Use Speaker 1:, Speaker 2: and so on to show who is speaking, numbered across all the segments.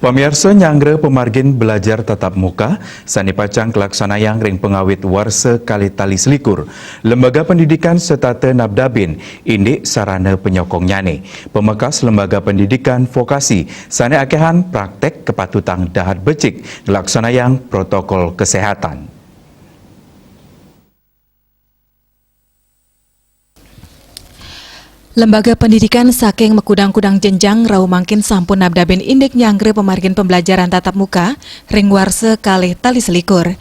Speaker 1: Pemirsa nyangre pemargin belajar tatap muka, sani pacang kelaksanayang ring pengawit warsa kali tali selikur. Lembaga Pendidikan Setata Nabdabin, indik sarana penyokong nyane. Pemekas Lembaga Pendidikan Vokasi, sani akehan praktek kepatutan dahat becik, kelaksanayang protokol kesehatan.
Speaker 2: Lembaga pendidikan saking mekudang-kudang jenjang rau mangkin sampun nabdabin indek nyangre pemargin pembelajaran tatap muka ring warse kalih tali selikur.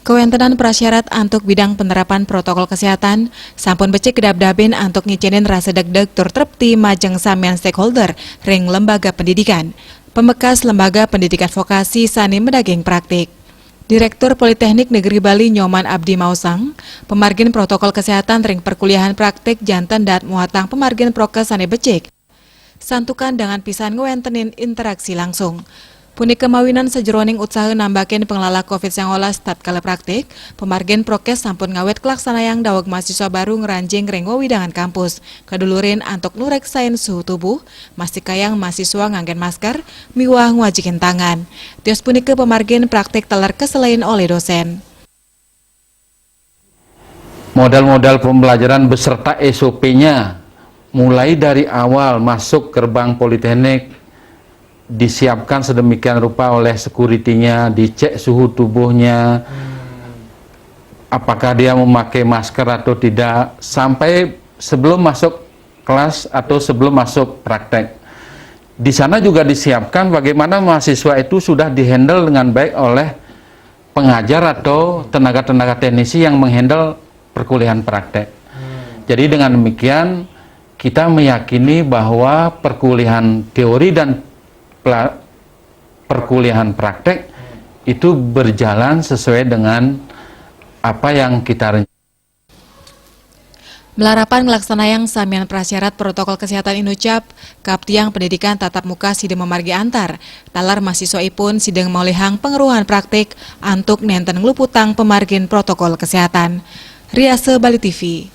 Speaker 2: Kewentenan prasyarat antuk bidang penerapan protokol kesehatan sampun becik kedabdabin antuk ngicinin rasa deg-deg tur trepti majeng samian stakeholder ring lembaga pendidikan. Pemekas Lembaga Pendidikan Vokasi sani medaging praktik. Direktur Politeknik Negeri Bali Nyoman Abdi Mausang, pemargin protokol kesehatan ring perkuliahan praktik jantan dat muatang pemargin prokes sane becik. Santukan dengan pisan ngewentenin interaksi langsung. Puni kemawinan sejeroning usaha nambakin pengelola COVID-19 tatkala praktik, pemargin prokes sampun ngawet kelaksanayang dawag mahasiswa baru ngeranjing ring wewidangan kampus. Kadulurin antuk nureksain suhu tubuh, masih kayang mahasiswa nganggen masker, miwah ngwajikin tangan. Tios punika pemargin praktik teler keselain oleh dosen.
Speaker 3: Modal-modal pembelajaran beserta SOP-nya, mulai dari awal masuk gerbang Politeknik, disiapkan sedemikian rupa oleh security-nya, dicek suhu tubuhnya, apakah dia memakai masker atau tidak, sampai sebelum masuk kelas atau sebelum masuk praktek. Di sana juga disiapkan bagaimana mahasiswa itu sudah dihandle dengan baik oleh pengajar atau tenaga-tenaga teknisi yang menghandle perkuliahan praktek. Jadi dengan demikian kita meyakini bahwa perkuliahan teori dan perkuliahan praktek itu berjalan sesuai dengan apa yang kita rencanakan.
Speaker 2: Melarapan ngelaksanayang samian prasyarat protokol kesehatan inucap, kaptiang pendidikan tatap muka sideng memargi antar, talar mahasiswa ipun sideng maulihang pengeruhan praktik antuk nenten ngeluputang pemargin protokol kesehatan. Riase Bali TV.